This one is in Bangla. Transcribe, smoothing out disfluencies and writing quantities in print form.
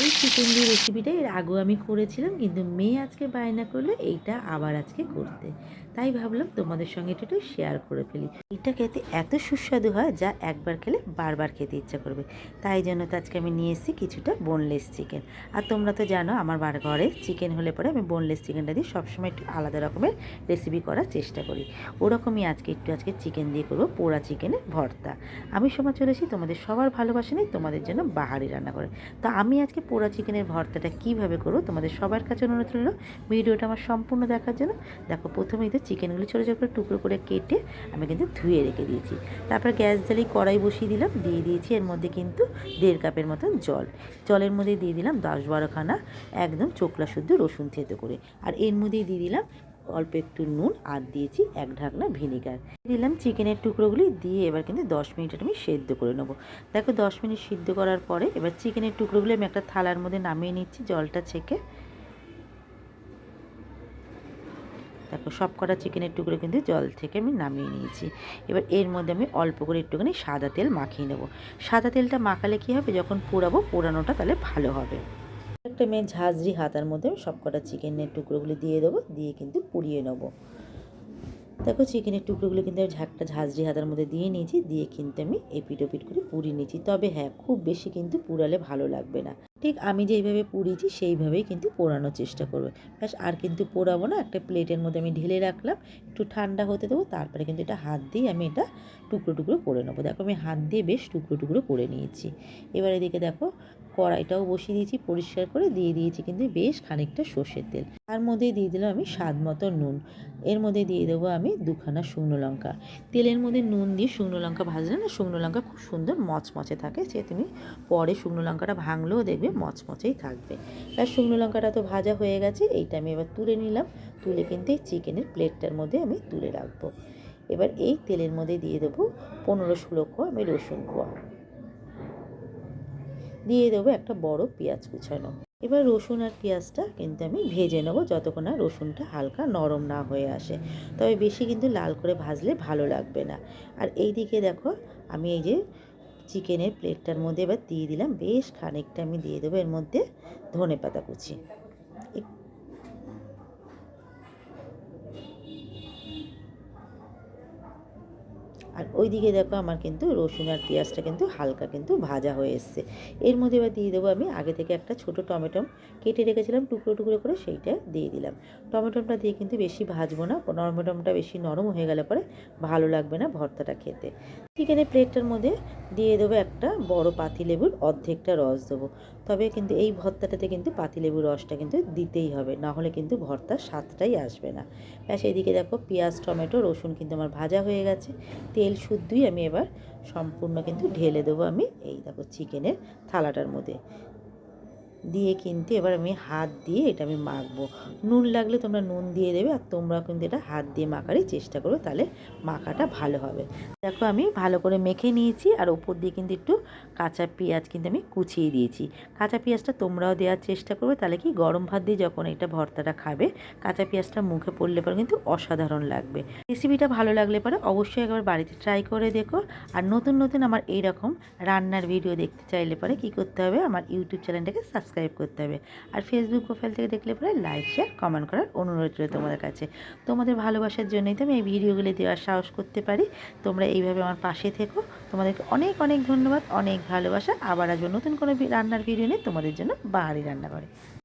এই চিকেন দিয়ে রেসিপিটা এর আগেও আমি করেছিলাম, কিন্তু মেয়ে আজকে বায়না করলো এইটা আবার আজকে করতে। তাই ভাবলাম তোমাদের সঙ্গে এটা একটু শেয়ার করে ফেলি। এটা খেতে এত সুস্বাদু হয় যা একবার খেলে বারবার খেতে ইচ্ছা করবে। তাই জন্য তো আজকে আমি নিয়ে এসেছি কিছুটা বোনলেস চিকেন। আর তোমরা তো জানো আমার ঘরে চিকেন হলে পরে আমি বোনলেস চিকেনটা দিয়ে সবসময় একটু আলাদা রকমের রেসিপি করার চেষ্টা করি। ওরকমই আজকে চিকেন দিয়ে করবো পোড়া চিকেনের ভর্তা। আমি সময় চলে এসেছি তোমাদের সবার ভালোবাসা নেই তোমাদের জন্য বাহারি রান্না করে। তো আমি আজকে পোড়া চিকেনের ভর্তাটা কীভাবে করবো তোমাদের সবার কাছে অনুরোধ রইল ভিডিওটা আমার সম্পূর্ণ দেখার জন্য। দেখো প্রথমেই তো চিকেনগুলি ছোটো ছোটো করে টুকরো করে কেটে আমি কিন্তু ধুয়ে রেখে দিয়েছি। তারপর গ্যাস জ্বালিয়ে কড়াই বসিয়ে দিলাম, দিয়ে দিয়েছি এর মধ্যে কিন্তু 1.5 কাপের মতন জল। জলের মধ্যে দিয়ে দিলাম 10-12খানা একদম চোকলা শুদ্ধ রসুন থেতো করে। আর এর মধ্যেই দিয়ে দিলাম অল্প একটু নুন, আর দিয়েছি 1 ঢাকনা ভিনিগার। দিলাম চিকেনের টুকরোগুলি দিয়ে এবার কিন্তু 10 মিনিট আমি সেদ্ধ করে নেবো। দেখো 10 মিনিট সিদ্ধ করার পরে এবার চিকেনের টুকরোগুলি আমি একটা থালার মধ্যে নামিয়ে নিচ্ছি জলটা ছেঁকে। দেখো সব কটা চিকেনের টুকরো কিন্তু জল থেকে আমি নামিয়ে নিয়েছি। এবার এর মধ্যে আমি অল্প করে একটুখানি সাদা তেল মাখিয়ে নেব। সাদা তেলটা মাখালে কী হবে, যখন পোড়ানোটা তাহলে ভালো হবে। একটা মেয়ে ঝাঁঝরি হাতার মধ্যে আমি সব কটা চিকেনের টুকরোগুলি দিয়ে দেবো, দিয়ে কিন্তু পুড়িয়ে নেবো। দেখো চিকেনের টুকরোগুলো কিন্তু আমি ঝাঁঝরি হাতার মধ্যে দিয়ে নিয়েছি, দিয়ে কিন্তু আমি এপিট ওপিট করে পুড়িয়ে নিয়েছি। তবে হ্যাঁ, খুব বেশি কিন্তু পুড়ালে ভালো লাগবে না। ঠিক আমি যেইভাবে পুড়িয়েছি সেইভাবেই কিন্তু পোড়ানোর চেষ্টা করবে। ব্যাস আর কিন্তু পোড়াবো না। একটা প্লেটের মধ্যে আমি ঢেলে রাখলাম, একটু ঠান্ডা হতে দেবো। তারপরে কিন্তু এটা হাত দিয়ে আমি এটা টুকরো টুকরো করে নেবো। দেখো আমি হাত দিয়ে বেশ টুকরো টুকরো করে নিয়েছি। এবার এদিকে দেখো কড়াইটাও বসিয়ে দিয়েছি, পরিষ্কার করে দিয়ে দিয়েছি কিন্তু বেশ খানিকটা সর্ষের তেল। তার মধ্যে দিয়ে দিলাম আমি স্বাদ মতো নুন। এর মধ্যে দিয়ে দেবো আমি 2খানা শুকনো লঙ্কা। তেলের মধ্যে নুন দিয়ে শুকনো লঙ্কা ভাজলে না শুকনো লঙ্কা খুব সুন্দর মচমচে থাকে, সে তুমি পরে শুকনো লঙ্কাটা ভাঙলেও দেখবে মচমচেই থাকবে। আর শুকনো লঙ্কাটা তো ভাজা হয়ে গেছে, এইটা আমি এবার তুলে নিলাম। তুলে কিন্তু এই চিকেনের প্লেটটার মধ্যে আমি তুলে রাখবো। এবার এই তেলের মধ্যে দিয়ে দেবো 15-16 কোয়া আমি রসুন কোয়া, দিয়ে দেবো একটা বড় পেঁয়াজ কুচানো। এবার রসুন আর পেঁয়াজটা কিন্তু আমি ভেজে নেবো যতক্ষণ না রসুনটা হালকা নরম না হয়ে আসে। তবে বেশি কিন্তু লাল করে ভাজলে ভালো লাগবে না। আর এই দিকে দেখো আমি এই যে চিকেনের প্লেটটার মধ্যে এবার দিয়ে দিলাম বেশ খানিকটা, আমি দিয়ে দেবো এর মধ্যে ধনেপাতা কুচি। আর ওই দিকে দেখো আমার কিন্তু রসুন আর পেঁয়াজটা কিন্তু হালকা কিন্তু ভাজা হয়ে এসছে। এর মধ্যে এবার দিয়ে দেবো আমি আগে থেকে একটা ছোটো টমেটো কেটে রেখেছিলাম টুকরো টুকরো করে, সেইটা দিয়ে দিলাম। টমেটোটা দিয়ে কিন্তু বেশি ভাজবো না, টমেটোটা বেশি নরম হয়ে গেলে পরে ভালো লাগবে না ভর্তাটা খেতে। চিকেনের প্লেটটার মধ্যে দিয়ে দেবো একটা বড় পাতিলেবুর অর্ধেকটা রস দেবো। তবে কিন্তু এই ভর্তাটাতে কিন্তু পাতিলেবুর রসটা কিন্তু দিতেই হবে, না হলে কিন্তু ভর্তার স্বাদটাই আসবে না। ব্যাস এদিকে দেখো পেঁয়াজ টমেটো রসুন কিন্তু আমার ভাজা হয়ে গেছে। তেল শুদ্ধই আমি এবার সম্পূর্ণ কিন্তু ঢেলে দেবো আমি এই দেখো চিকেনের থালাটার মধ্যে দিয়ে কিন্তু এবার আমি হাত দিয়ে এটা আমি মাখবো। নুন লাগলে তোমরা নুন দিয়ে দেবে, আর তোমরা কিন্তু এটা হাত দিয়ে মাখারই চেষ্টা করো, তাহলে মাখাটা ভালো হবে। দেখো আমি ভালো করে মেখে নিয়েছি, আর ওপর দিয়ে কিন্তু একটু কাঁচা পেঁয়াজ কিন্তু আমি কুচিয়ে দিয়েছি। কাঁচা পেঁয়াজটা তোমরাও দেওয়ার চেষ্টা করবে, তাহলে কি গরম ভাত দিয়ে যখন এটা ভর্তাটা খাবে কাঁচা পেঁয়াজটা মুখে পড়লে পরে কিন্তু অসাধারণ লাগবে। রেসিপিটা ভালো লাগলে পরে অবশ্যই একবার বাড়িতে ট্রাই করে দেখো। আর নতুন নতুন আমার এইরকম রান্নার ভিডিও দেখতে চাইলে পরে কী করতে হবে, আমার ইউটিউব চ্যানেলটাকে সাবস্ক্রাইব করতে হবে। আর ফেসবুক প্রোফাইল থেকে দেখলে পরে লাইক শেয়ার কমেন্ট করার অনুরোধ রইল তোমাদের কাছে। তোমাদের ভালোবাসার জন্যই তো আমি এই ভিডিওগুলি দেওয়ার সাহস করতে পারি। তোমরা এইভাবে আমার পাশে থেকো। তোমাদেরকে অনেক অনেক ধন্যবাদ, অনেক ভালোবাসা। আবার আসবো নতুন কোনো রান্নার ভিডিও নিয়ে তোমাদের জন্য বাড়ি রান্না করে।